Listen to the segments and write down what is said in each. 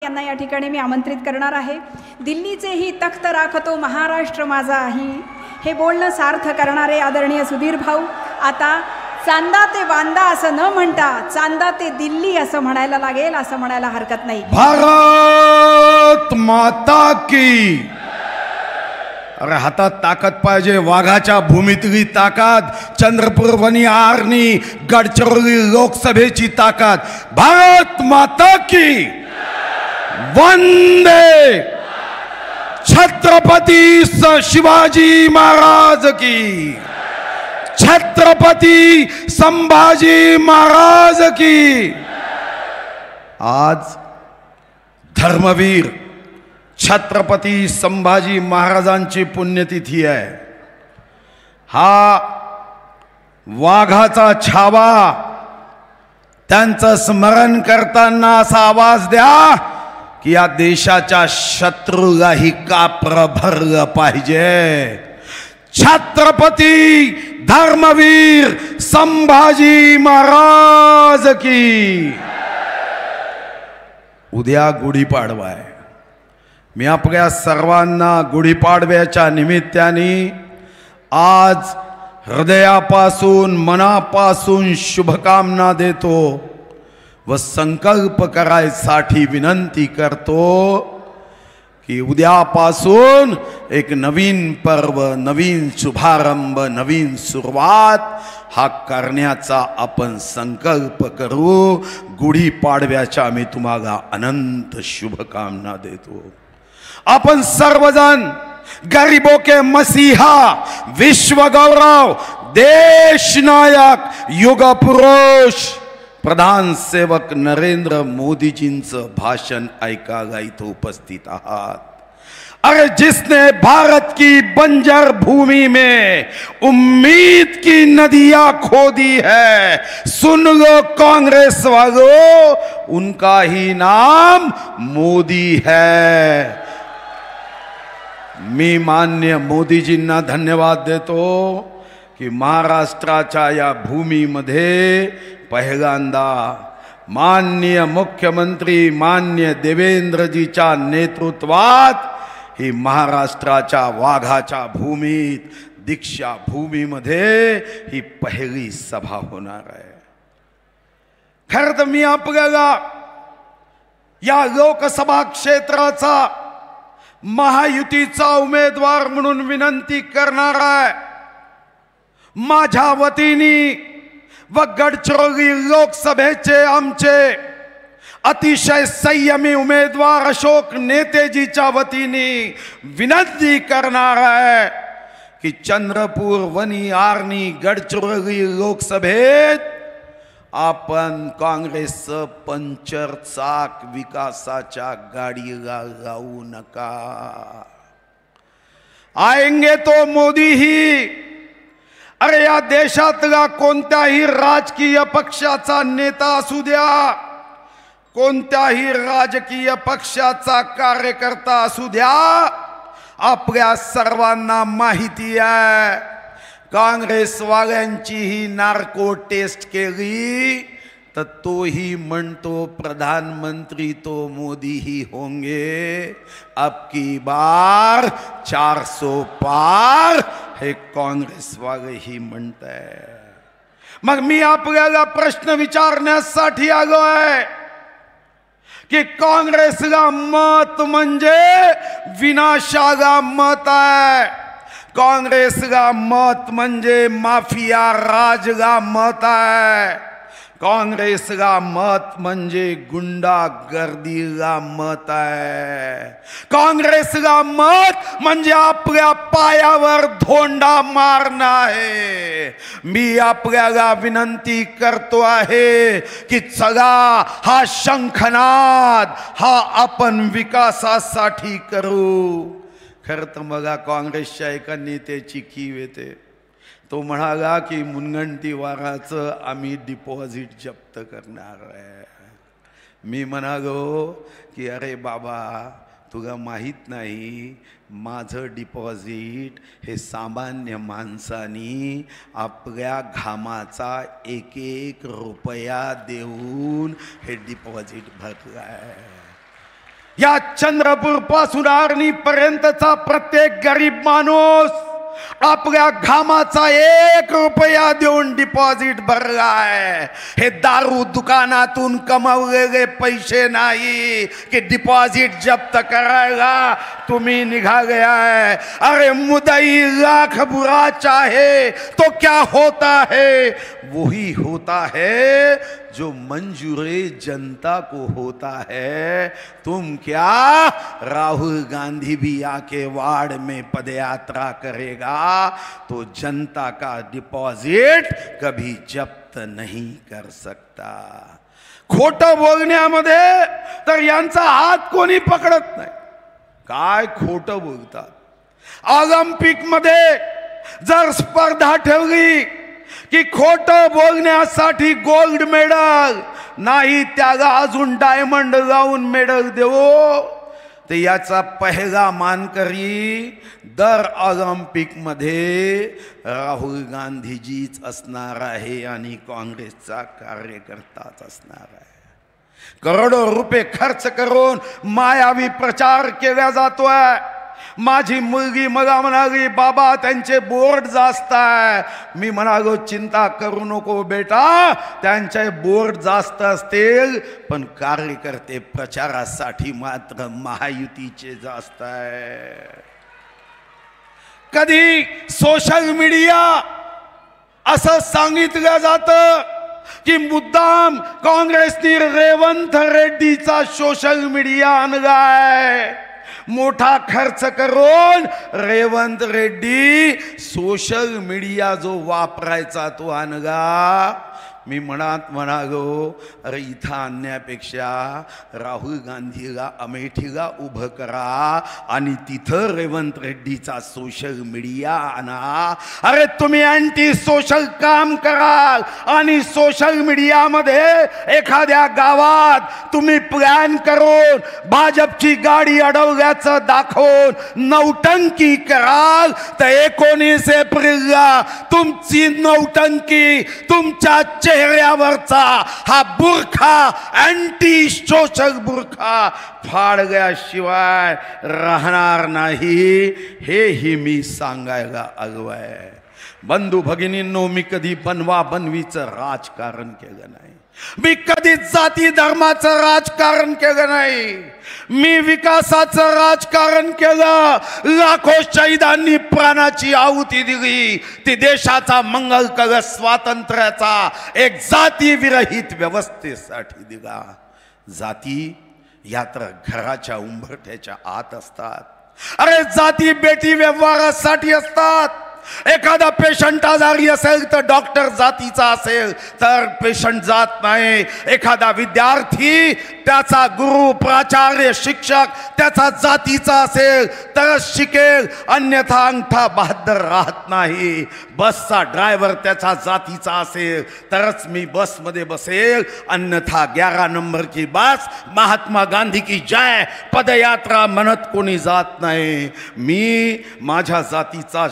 यांना या ठिकाणी मी आमंत्रित करणार आहे। दिल्लीचेही तख्त राखतो महाराष्ट्र माझा आहे, हे बोलणं सार्थ करणारे आदरणीय सुधीर भाऊ आता चांदा ते बांदा असं न म्हणता चांदा ते दिल्ली असं म्हणायला लागेल, असं म्हणायला हरकत नाही। भारत माता की। अरे हातात ताकद पाहिजे, वाघाच्या भूमीतली ताकद, चंद्रपूर वनी आर्नी गडचिरोली लोकसभेची ताकद। भारत माता की वंदे छत्रपती शिवाजी महाराज की, छत्रपती संभाजी महाराज की। आज धर्मवीर छत्रपती संभाजी महाराजांची पुण्यतिथी आहे। हा वाघाचा छावा, त्यांचं स्मरण करताना असा आवाज द्या की या देशाच्या शत्रूलाही कापर भरलं पाहिजे। छत्रपती धर्मवीर संभाजी महाराज की। उद्या गुढीपाडवा आहे। मी आपल्या सर्वांना गुढीपाडव्याच्या निमित्ताने आज हृदयापासून मनापासून शुभकामना देतो व संकल्प करायसाठी विनंती करतो की उद्यापासून एक नवीन पर्व, नवीन शुभारंभ, नवीन सुरुवात हा करण्याचा आपण संकल्प करू। गुढीपाडव्याच्या मी तुम्हाला अनंत शुभकामना देतो। आपण सर्वजण गरीबों के मसीहा, विश्व गौरव, देश नायक, युग पुरुष प्रधान सेवक नरेंद्र मोदीजींचं भाषण ऐकायला इथं उपस्थित आहात। अरे जिसने भारत की बंजर भूमि में उम्मीद की नदियां खोदी है, सुन लो कांग्रेस वालों, उनका ही नाम मोदी है। मी मान्य मोदीजींना धन्यवाद देतो की महाराष्ट्राच्या या भूमीमध्ये पहिल्यांदा माननीय मुख्यमंत्री मान्य देवेंद्रजीच्या नेतृत्वात ही महाराष्ट्राच्या वाघाच्या भूमीत, दीक्षा भूमीमध्ये ही पहिली सभा होणार आहे। खरं तर मी आपल्याला या लोकसभा क्षेत्राचा महायुतीचा उमेदवार म्हणून विनंती करणार आहे। माझ्या वतीने व गडचिरोली लोकसभेचे आमचे अतिशय संयमी उमेदवार अशोक नेतेजीच्या वतीने विनंती करणार आहे की चंद्रपूर वनी आर्नी गडचिरोली लोकसभेत आपण काँग्रेसचं पंचर चाक विकासाच्या गाडीला लावू नका। आएंगे तो मोदी ही। अरे या देशातला कोणत्याही राजकीय पक्षाचा नेता असू द्या, कोणत्याही राजकीय पक्षाचा कार्यकर्ता असू द्या, आपल्या सर्वांना माहिती आहे काँग्रेसवाल्यांची ही नार्को टेस्ट केली तर तोही म्हणतो प्रधानमंत्री तो मोदी ही होंगे, अब की बार 400 पार, हे काँग्रेस वाले ही म्हणताय। मग मी आपल्याला प्रश्न विचारण्यासाठी आलो आहे की काँग्रेसला मत म्हणजे विनाशाला मत आहे, काँग्रेसला मत म्हणजे माफिया राजला मत आहे, काँग्रेसला मत म्हणजे गुंडागर्दीला मत आहे, काँग्रेसला मत म्हणजे आपल्या पायावर धोंडा मारणं आहे। मी आपल्याला विनंती करतो आहे की चला हा शंखनाद हा आपण विकासासाठी करू। खरं तर मला काँग्रेसच्या एका नेत्याची कीव येते। तो म्हणाला की मुनगंटीवाराचं आम्ही डिपॉझिट जप्त करणार आहे। मी म्हणालो की अरे बाबा तुला माहीत नाही, माझं डिपॉझिट हे सामान्य माणसानी आपल्या घामाचा एक एक रुपया देऊन हे डिपॉझिट भरलं आहे। या चंद्रपूर पासून आर्णी पर्यंतचा प्रत्येक गरीब माणूस आपल्या घामाचा 1 रुपया देऊन डिपॉझिट भरलाय. हे दारू दुकानातून कमावलेले पैसे नाही की डिपॉझिट जप्त करायला तुम्ही निघाले आहे. अरे मुदई लाख बुरा चाहे तो क्या होता है, वही होता है जो मंजूरे जनता को होता है. तुम क्या, राहुल गांधी भी आके वार्ड में पदयात्रा करेगा तो जनता का डिपॉजिट कभी जप्त नहीं कर सकता. खोटं बोलण्यामध्ये तर यांचा हात कोणी पकडत नाही. काय खोटं बोलतात. ऑलिम्पिक मध्ये जर स्पर्धा ठेवली की खोटं बोलण्यासाठी गोल्ड मेडल नाही, त्याला अजून डायमंड लावून मेडल देऊ, तर याचा पहिला मानकरी दर ऑलिम्पिक मध्ये राहुल गांधीजीच असणार आहे आणि काँग्रेसचा कार्यकर्ताच असणार आहे. करोडो रुपये खर्च करून मायावी प्रचार केला जातोय. माझी मुलगी मला म्हणाली, बाबा त्यांचे बोर्ड जास्त आहे. मी म्हणालो, चिंता करू नको बेटा, त्यांचे बोर्ड जास्त असतील पण कार्यकर्ते प्रचारासाठी मात्र महायुतीचे जास्त आहे. कधी सोशल मीडिया असं सांगितलं जातं की मुद्दाम काँग्रेसने रेवंत रेड्डीचा सोशल मीडिया आणलाय. मोठा खर्च करून रेवंत रेड्डी सोशल मीडिया जो वापरायचा तो आणला. मी मनात म्हणालो, अरे इथं आणण्यापेक्षा राहुल गांधीला अमेठीला उभं करा आणि तिथं रेवंत रेड्डीचा सोशल मीडिया आणा. अरे तुम्ही अँटी सोशल काम कराल आणि सोशल मीडियामध्ये एखाद्या गावात तुम्ही प्लॅन करून भाजपची गाडी अडवल्याचं दाखवून नौटंकी कराल तर 19 एप्रिलला तुमची नौटंकी, तुमच्या चेहऱ्यावरचा हा बुरखा, अँटी सोशल बुरखा फाडल्याशिवाय राहणार नाही. हेही मी सांगायला आलो आहे. बंधू भगिनींनो, मी कधी बनवा बनवीचं राजकारण केलं नाही. मी कधी जाती धर्माचं राजकारण केलं नाही. मी विकासाचं राजकारण केलं. लाखो शहीदांनी प्राणाची आहुती दिली. ती देशाचा मंगल कलश स्वातंत्र्याचा एक जाती विरहित व्यवस्थेसाठी दिला. जाती या तर घराच्या उंबरठ्याच्या आत असतात. अरे जाती बेटी व्यवहारासाठी असतात. एखादा पेशंट आजारी असेल तर डॉक्टर जातीचा असेल तर पेशंट जात नाही. एखादा विद्यार्थी, त्याचा गुरु, प्राचार्य, शिक्षक त्याचा जातीचा असेल तरच शिकेल, अन्यथा अंगठा बहादर राहत नाही. बसचा ड्रायव्हर त्याचा जातीचा असेल तरच मी बसमध्ये बसेल, अन्यथा 11 नंबर की बस, महात्मा गांधी की जय पदयात्रा म्हणत कोणी जात नाही. मी माझ्या जातीचा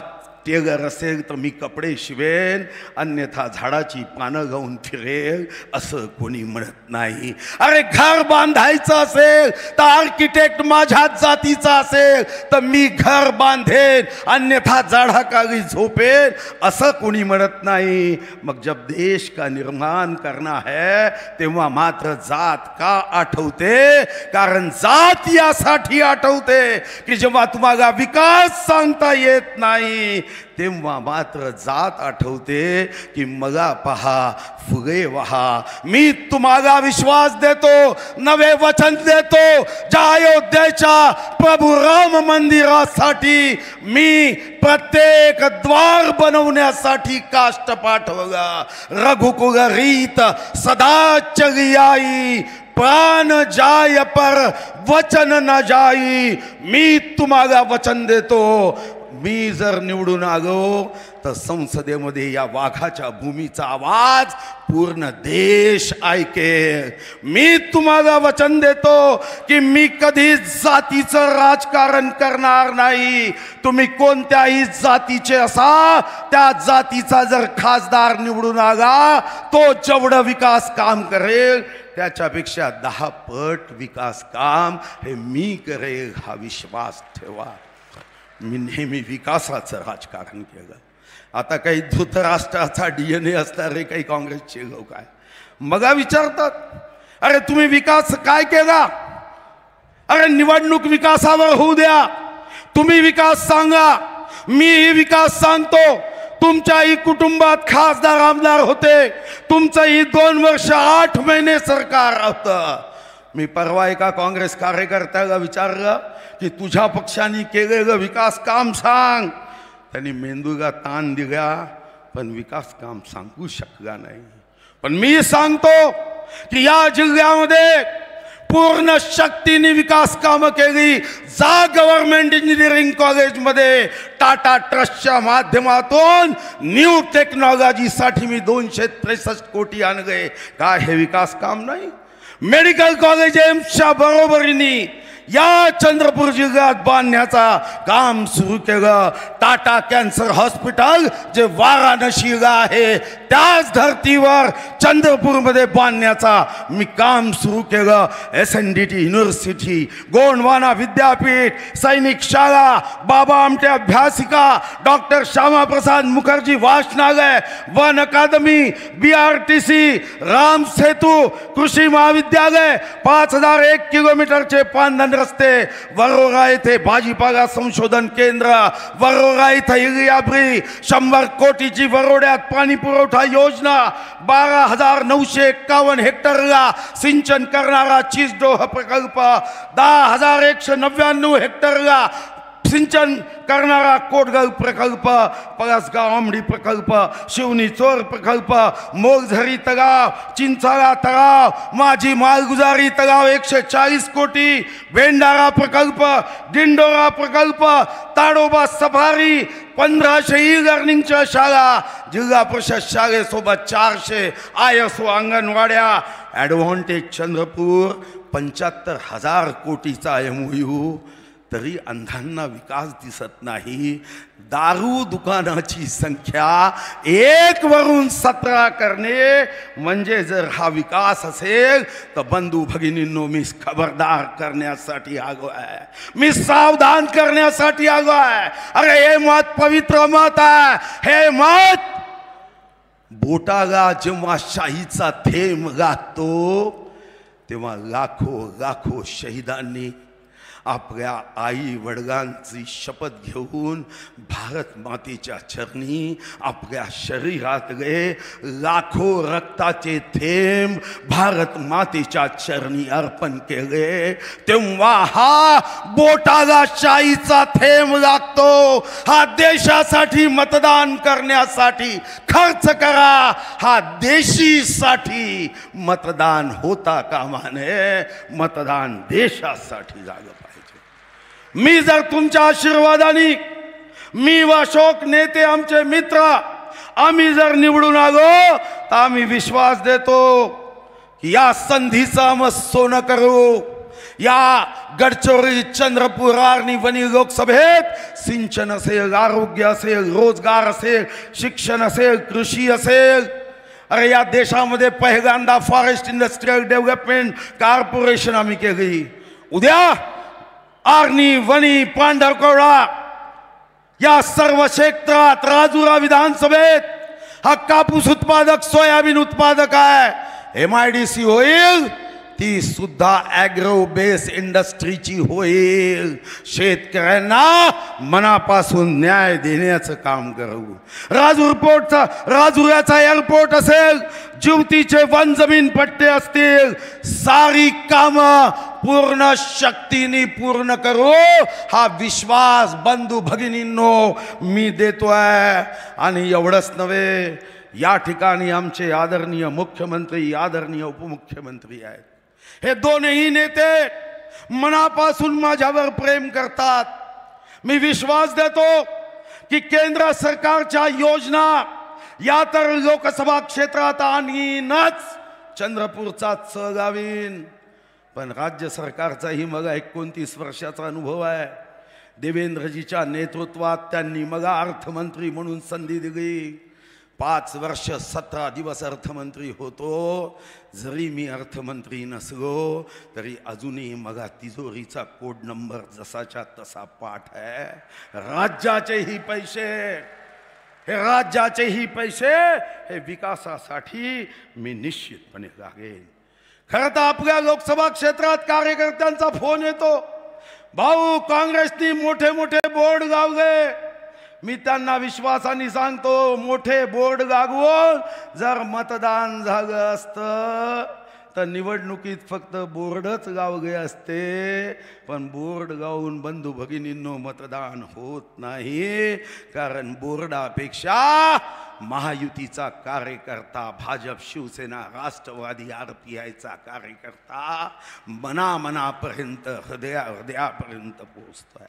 टेलर असेल तर मी कपडे शिवेन, अन्यथा झाडाची पानं घेऊन फिरेल असं कोणी म्हणत नाही. अरे घर बांधायचं असेल तर आर्किटेक्ट माझ्याच जातीचा असेल तर मी घर बांधेन, अन्यथा झाडाखाली झोपेन असं कोणी म्हणत नाही. मग जब देश का निर्माण करना है तेव्हा मात्र जात का आठवते? कारण जात यासाठी आठवते की जेव्हा तुम्हाला विकास सांगता येत नाही तेव्हा मात्र जात आठवते की मला पहा फुगे वहा. मी तुम्हाला विश्वास देतो, नवे वचन देतो, ज्या अयोध्येच्या प्रभू राम मंदिरासाठी मी प्रत्येक द्वार बनवण्यासाठी काष्ट पाठवला. रघुकुल रीत सदा चली आई, प्राण जाय पर वचन न जाई. मी तुम्हाला वचन देतो, मी जर निवडून आलो तर संसदेमध्ये या वाघाच्या भूमीचा आवाज पूर्ण देश ऐकेल. मी तुम्हाला वचन देतो की मी कधीच जातीचं राजकारण करणार नाही. तुम्ही कोणत्याही जातीचे असा, त्या जातीचा जर खासदार निवडून आला तो जेवढं विकास काम करेल त्याच्यापेक्षा 10 पट विकास काम हे मी करेल हा विश्वास ठेवा. मी नेहमी विकासाचं राजकारण केलं. आता काही धृतराष्ट्राचा DNA असणारे काही काँग्रेसचे लोक आहे, मगा विचारतात अरे तुम्ही विकास काय केला? अरे निवडणूक विकासावर होऊ द्या, तुम्ही विकास सांगा, मीही विकास सांगतो. तुमच्याही कुटुंबात खासदार आमदार होते, तुमचंही 2 वर्ष 8 महिने सरकार होतं. मी परवा एका काँग्रेस कार्यकर्त्याला विचारलं की तुझ्या पक्षाने केलेलं विकास काम सांग. त्यांनी मेंदूला ताण दिला पण विकास काम सांगू शकला नाही. पण मी सांगतो की या जिल्ह्यामध्ये पूर्ण शक्तीने विकास कामं केली. जा गव्हर्नमेंट इंजिनिअरिंग कॉलेजमध्ये टाटा ट्रस्टच्या माध्यमातून न्यू टेक्नॉलॉजीसाठी मी 263 कोटी आणले. काय हे विकास काम नाही? मेडिकल कॉलेज एम्सच्या बरोबरीने या चंद्रपूर जिल्ह्यात बांधण्याचा काम सुरू केलं. टाटा कॅन्सर हॉस्पिटल जे वाराणसीला आहे त्याच धर्तीवर चंद्रपूरमध्ये बांधण्याचा मी काम सुरू केलं. SNDT युनिव्हर्सिटी, गोंडवाना विद्यापीठ, सैनिक शाळा, बाबा आमटे अभ्यासिका, डॉक्टर श्यामाप्रसाद मुखर्जी वाचनालय, वन अकादमी, BRTC, राम सेतू, कृषी महाविद्यालय, 5001 किलोमीटरचे पांधन रस्ते, वरोरा येथे भाजीपाला संशोधन केंद्र, वरोरा इथे इलियाब्री, 100 कोटीची वरोड्यात पाणी पुरवठा योजना, 12,951 हेक्टरला सिंचन करणारा चिचडोह प्रकल्प, 10,199 हेक्टरला सिंचन करणारा कोटगल प्रकल्प, पळसगाव आमडी प्रकल्प, शिवनी चोर प्रकल्प, मोगझरी तलाव, चिंचाळा तलाव, माझी मालगुजारी तलाव 140 कोटी, भेंडारा प्रकल्प, दिंडोरा प्रकल्प, ताडोबा सफारी, 1500 ई-लर्निंगच्या शाळा, जिल्हा परिषद शाळेसोबत 400 ISO अंगणवाड्या, ॲडव्हान्टेज चंद्रपूर 75,000 कोटीचा MOU. तरी अंधांना विकास दिसत नाही. दारू दुकानाची संख्या 1 वरून 17 करणे म्हणजे जर हा विकास असेल तर बंधू भगिनींनो मी खबरदार करण्यासाठी आलो आहे, मी सावधान करण्यासाठी आलो आहे. अरे हे मत पवित्र मत आहे. हे मत बोटाला जेव्हा शाहीचा थेंब लागतो तेव्हा लाखो लाखो शहीदांनी आपल्या आई वडिलांची शपथ घेऊन भारत मातेच्या चरणी आपल्या शरीरातले लाखो रक्ताचे थेंब भारत मातेच्या चरणी अर्पण केले. तेव्हा हा बोटाला शाईचा थेंब लागतो. हा देशासाठी मतदान करण्यासाठी खर्च करा. हा देशीसाठी मतदान होता कामा नये. मतदान देशासाठी झालं पाहिजे. मी जर तुमच्या आशीर्वादाने, मी व अशोक नेते आमचे मित्र आम्ही जर निवडून आलो तर आम्ही विश्वास देतो की या संधीचा आम्ही सोनं करू. या गडचिरोली, चंद्रपूर आणि वणी लोकसभेत सिंचन असेल, आरोग्य असेल, रोजगार असेल, शिक्षण असेल, कृषी असेल. अरे या देशामध्ये पहिल्यांदा फॉरेस्ट इंडस्ट्रियल डेव्हलपमेंट कॉर्पोरेशन आम्ही केली. उद्या आर्णी, वणी, पांढरकवडा या सर्व क्षेत्रात राजुरा विधानसभेत हा कापूस उत्पादक, सोयाबीन उत्पादक आहे. MIDC होईल ती सुद्धा ॲग्रो बेस इंडस्ट्रीची होईल. शेतकऱ्यांना मनापासून न्याय देण्याचं काम करू. राजुऱ्याचा एअरपोर्ट असेल, ज्योतीचे वन जमीन पट्टे असतील, सारी कामं पूर्ण शक्तीने पूर्ण करू. हा विश्वास बंधू भगिनींनो मी देतोय. आणि एवढंच नव्हे, या ठिकाणी आमचे आदरणीय मुख्यमंत्री, आदरणीय उपमुख्यमंत्री आहेत. हे दोनही नेते मनापासून माझ्यावर प्रेम करतात. मी विश्वास देतो की केंद्र सरकारच्या योजना या तर लोकसभा क्षेत्रात आणीनच, चंद्रपूरचा गावीन, पण राज्य सरकारचाही मला 29 वर्षाचा अनुभव आहे. देवेंद्रजीच्या नेतृत्वात त्यांनी मला अर्थमंत्री म्हणून संधी दिली. 5 वर्ष 17 दिवस अर्थमंत्री होतो. जरी मी अर्थमंत्री नसलो तरी अजूनही मगा तिजोरीचा कोड नंबर जसाच्या तसा पाठ आहे. राज्याचेही पैसे, हे राज्याचेही पैसे हे विकासासाठी मी निश्चितपणे लागेन. खरं तर आपल्या लोकसभा क्षेत्रात कार्यकर्त्यांचा फोन येतो, भाऊ काँग्रेसनी मोठे मोठे बोर्ड लावले. मी त्यांना विश्वासाने सांगतो, मोठे बोर्ड लागवून जर मतदान झालं असतं तर निवडणुकीत फक्त बोर्डच लावले असते. पण बोर्ड लावून बंधू भगिनींनो मतदान होत नाही. कारण बोर्डापेक्षा महायुतीचा कार्यकर्ता, भाजप, शिवसेना, राष्ट्रवादी, RPIचा कार्यकर्ता मनामनापर्यंत, हृदयापर्यंत पोहोचतोय.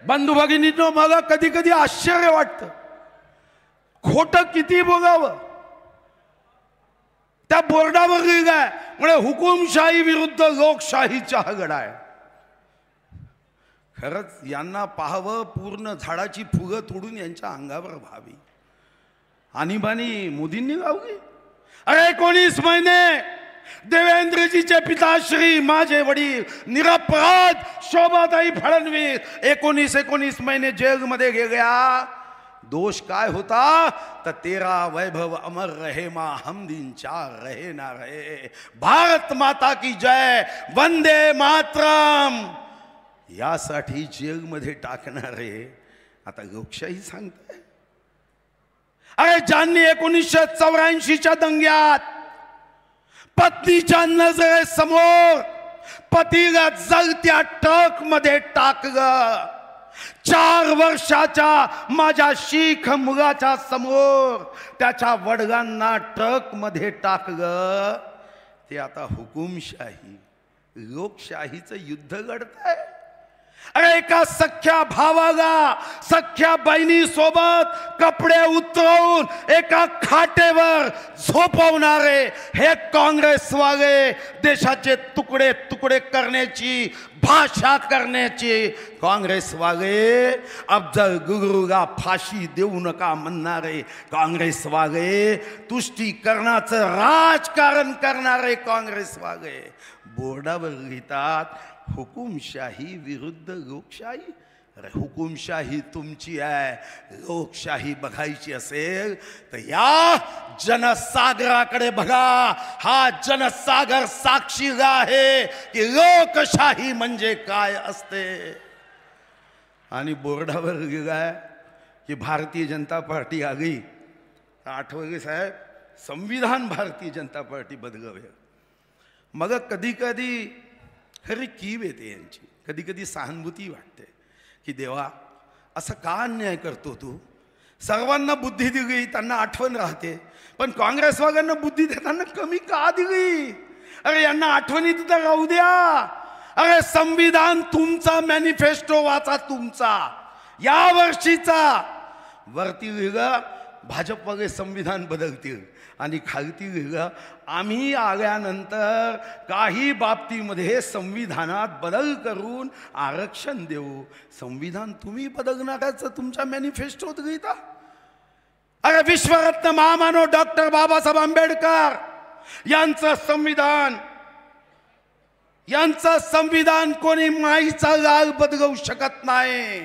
बंधू भगिनींनो, मला कधी कधी आश्चर्य वाटतं, खोटं किती बोलावं. त्या बोर्डावर लिहिलंय म्हणजे हुकुमशाही विरुद्ध लोकशाहीचा लढा आहे. खरंच यांना पाहावं, पूर्ण झाडाची फुगं तोडून यांच्या अंगावर व्हावी. आणीबाणी मोदींनी लावली. अरे 19 महिने देवेंद्रजीचे पिताश्री, माझे वडील निरपराध शोभाताई फडणवीस 19 महिने जेलमध्ये गेल्या. दोष काय होता तर तेरा वैभव अमर रहे मा हम दिन चार रहे ना रहे, भारत माता की जय, वंदे मातरम यासाठी जेलमध्ये टाकणारे आता लोकशाही सांगताय. अरे ज्यांनी 1984च्या दंग्यात पत्नीच्या नजरेसमोर पतीला जळत्या ट्रक मध्ये टाकलं, 4 वर्षाच्या माझ्या शीख मुलाच्या समोर त्याच्या वडिलांना ट्रक मध्ये टाकलं, ते आता हुकुमशाही लोकशाहीचं युद्ध लढताय. अरे एका सख्या भावाला सख्या बहिणी सोबत कपडे उतरवून एका खाटेवर झोपवणारे हे काँग्रेसवाले, देशाचे तुकडे तुकडे करण्याची भाषा करण्याची काँग्रेसवाले, अफजल गुरुला फाशी देऊ नका म्हणणारे काँग्रेसवाले, तुष्टीकरणाचं राजकारण करणारे काँग्रेसवाले बोर्डावर लिहितात हुकुमशाही विरुद्ध लोकशाही. अरे हुकुमशाही तुमची आहे, लोकशाही बघायची असेल तर या जनसागराकडे बघा. हा जनसागर साक्षी आहे की लोकशाही म्हणजे काय असते. आणि बोर्डावर लिहिलंय की भारतीय जनता पार्टी आली. आठवले साहेब, संविधान भारतीय जनता पार्टी बदलवे. मग कधी कधी खरी कीव येते यांची, कधी कधी सहानुभूती वाटते की देवा असं का अन्याय करतो तू. सर्वांना बुद्धी दिली, त्यांना आठवण राहते, पण काँग्रेसवाल्यांना बुद्धी देताना कमी का दिली. अरे यांना आठवणीत तर राहू द्या. अरे संविधान तुमचा, मॅनिफेस्टो वाचा तुमचा या वर्षीचा. वरती लिहिलं भाजपवाले संविधान बदलतील आणि खालती लिहिलं आम्ही आल्यानंतर काही बाबतीमध्ये संविधानात बदल करून आरक्षण देऊ. संविधान तुम्ही बदलणाऱ्याचं तुमच्या मॅनिफेस्टोत लिहिता. अरे विश्वरत्न महामानव डॉक्टर बाबासाहेब आंबेडकर यांचं संविधान कोणी माईचा लाल बदलवू शकत नाही.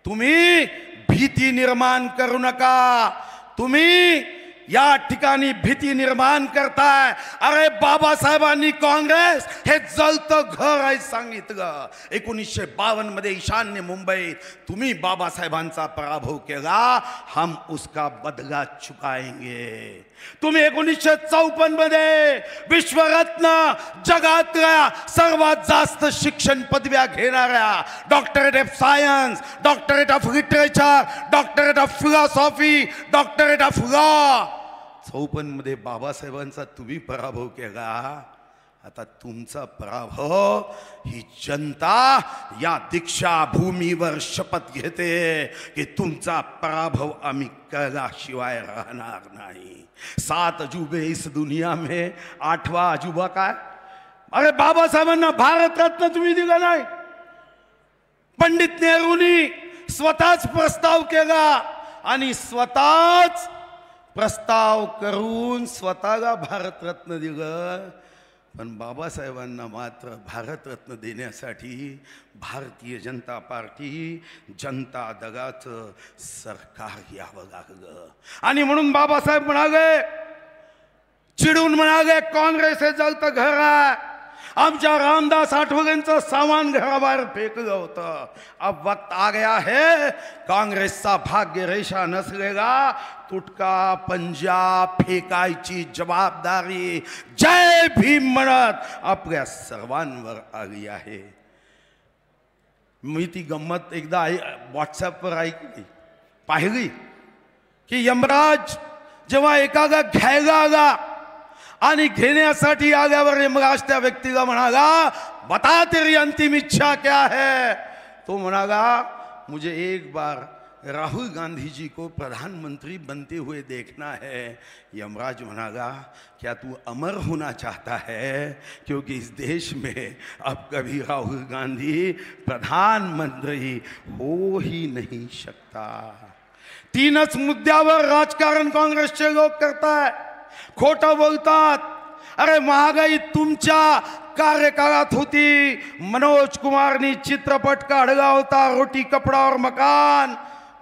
तुम्ही भीती निर्माण करू नका. तुम्ही या ठिकाणी भीती निर्माण करताय. अरे बाबासाहेबांनी काँग्रेस हे जलतं घर आहे सांगितलं. 1952 मध्ये ईशान्य मुंबईत तुम्ही बाबासाहेबांचा पराभव केला, हम उसका बदला चुकाएंगे. तुम्ही 1954 मध्ये विश्वरत्न, जगातल्या सर्वात जास्त शिक्षण पदव्या घेणाऱ्या, doctorate of science, doctorate of literature, doctorate of philosophy, doctorate of law, 54 मध्ये बाबासाहेबांचा तुम्ही पराभव केला. आता तुमचा पराभव ही जनता या दीक्षाभूमीवर शपथ घेते की तुमचा पराभव आम्ही केल्याशिवाय राहणार नाही. 7 अजूबे इस दुनिया में 8वां अजूबा काय. अरे बाबासाहेबांना भारतरत्न तुम्ही दिला नाही. पंडित नेहरूंनी स्वतःच प्रस्ताव केला आणि स्वतःच प्रस्ताव करून स्वतःला भारतरत्न दिलं. पण बाबासाहेबांना मात्र भारतरत्न देण्यासाठी भारतीय जनता पार्टी जनता दगाचं सरकार यावं लागलं. आणि म्हणून बाबासाहेब म्हणाले, चिडून म्हणाले, काँग्रेस हे जळतं घर आहे. आमच्या रामदास आठवलेंचं सामान घराबाहेर फेकलं होतं. अब वक्त आ गया है, काँग्रेसचा भाग्य रेषा नसलेला तुटका पंजा फेकायची जबाबदारी जय भीम म्हणत आपल्या सर्वांवर आली आहे. मी ती गंमत एकदा व्हॉट्सॲपवर ऐकली, पाहिली की यमराज जेव्हा एखादा घ्यायला आला आणि घेण्यासाठी आल्यावर यमराज त्या व्यक्तीला म्हणाला, बता तेरी अंतिम इच्छा क्या है. तो म्हणाला, मुझे एक बार राहुल गांधी जी को प्रधानमंत्री बनते हुए देखना है. यमराज म्हणाला, क्या तू अमर होना चाहता है, क्योंकि इस देश में अब कभी राहुल गांधी प्रधानमंत्री हो ही नहीं सकता. तीनच मुद्द्यावर राजकारण काँग्रेसचे लोक करतायत, खोटं बोलतात. अरे महागाई तुमच्या कार्यकाळात होती. मनोज कुमारनी चित्रपट काढला होता, रोटी कपडा और मकान.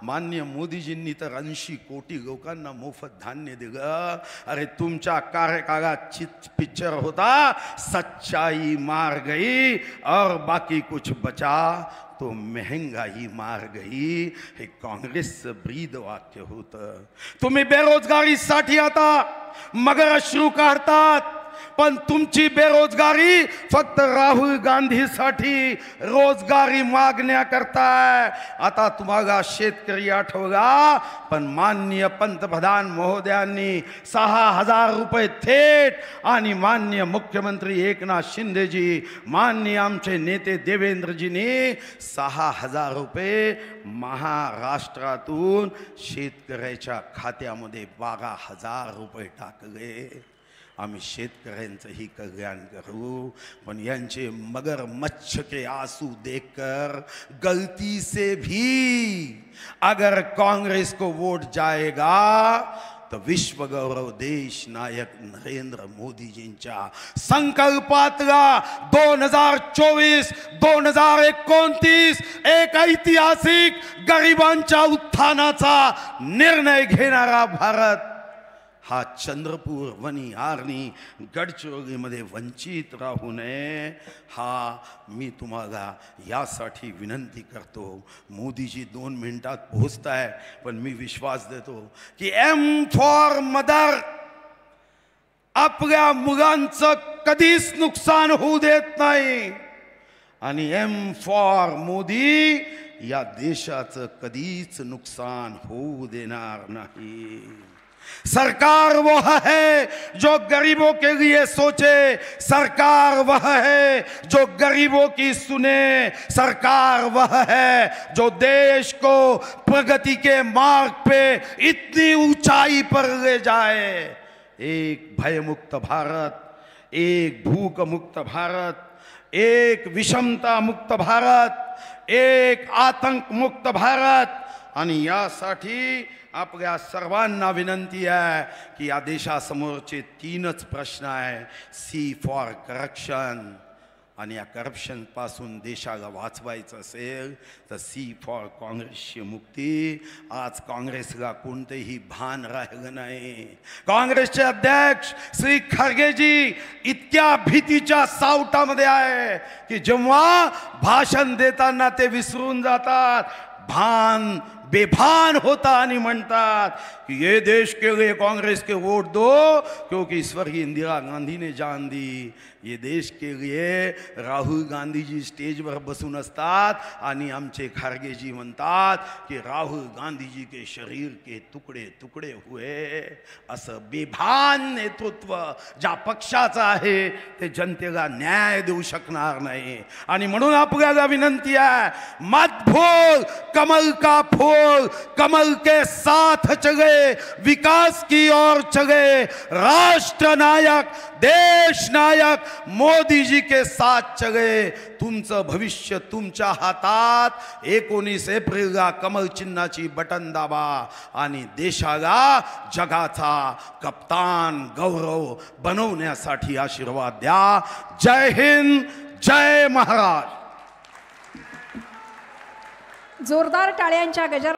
मान्य मोदीजींनी तर 80 कोटी लोकांना मोफत धान्य दिलं. अरे तुमच्या कार्यकाळात पिक्चर होता, सच्चाई मार गई और बाकी कुछ बचा तो महंगाई मार गई. हे काँग्रेसचं ब्रीद वाक्य होतं. तुम्ही बेरोजगारीसाठी आता मगर अश्रू काढतात, पण तुमची बेरोजगारी फक्त राहुल गांधीसाठी रोजगारी मागण्या करताय. आता तुम्हाला शेतकरी आठवला, पण माननीय पंतप्रधान महोदयांनी 6000 रुपये थेट आणि माननीय मुख्यमंत्री एकनाथ शिंदेजी, माननीय आमचे नेते देवेंद्रजींनी 6000 रुपये महाराष्ट्रातून शेतकऱ्याच्या खात्यामध्ये 12,000 रुपये टाकले. आम्ही शेतकऱ्यांचंही कल्याण करू, पण यांचे मगरमच्छ के आंसू देखकर गलती से भी अगर कांग्रेस को वोट जाएगा तो विश्व गौरव देश नायक नरेंद्र मोदीजींच्या संकल्पातला 2024-2029 एक ऐतिहासिक गरिबांच्या उत्थानाचा निर्णय घेणारा भारत हा चंद्रपूर, वनी, आर्णी, गडचिरोलीमध्ये वंचित राहू नये. हा मी तुम्हाला यासाठी विनंती करतो. मोदीजी 2 मिनिटात पोहोचताय, पण मी विश्वास देतो की एम फॉर मदर आपल्या मुलांचं कधीच नुकसान होऊ देत नाही, आणि एम फॉर मोदी या देशाचं कधीच नुकसान होऊ देणार नाही. सरकार वह है जो गरीबों के लिए सोचे, सरकार वह है जो गरीबों की सुने, सरकार वह है जो देश को प्रगति के मार्ग पे इतनी ऊंचाई पर ले जाए. एक भयमुक्त भारत, एक भूख मुक्त भारत, एक विषमता मुक्त भारत, एक आतंक मुक्त भारत. आणि यासाठी आपल्या सर्वांना विनंती आहे की या देशासमोरचे 3च प्रश्न आहे. सी फॉर करप्शन, आणि या करप्शनपासून देशाला वाचवायचं असेल तर सी फॉर काँग्रेसची मुक्ती. आज काँग्रेसला कोणतेही भान राहिलं नाही. काँग्रेसचे अध्यक्ष श्री खरगेजी इतक्या भीतीच्या सावटामध्ये आहे की जेव्हा भाषण देताना ते विसरून जातात, भान बेभान होता आणि म्हणतात कि ये देश के लिए कांग्रेस के वोट दो, क्योंकि स्वर्गीय इंदिरा गांधी ने जान दी. ये देश के लिए राहुल गांधी जी स्टेजवर बसून असतात आणि आमचे खारगेजी म्हणतात की राहुल गांधी जी के शरीर के तुकडे तुकडे हुए. असं बेभान नेतृत्व ज्या पक्षाचं आहे ते जनतेला न्याय देऊ शकणार नाही. आणि म्हणून आपल्याला विनंती आहे, मत भूल कमल का फूल ओर कमल के साथ चले, विकास की ओर चले, राष्ट्र नायक देश नायक मोदी जी के साथ चले। तुमचं भविष्य तुमच्या हातात। 19 एप्रिलला कमल चिन्हाची बटन दाबा आणि देशाला जगाचा कप्तान गौरव बनवण्यासाठी आशीर्वाद द्या। जय हिंद, जय महाराज। जोरदार टाळ्यांच्या गजर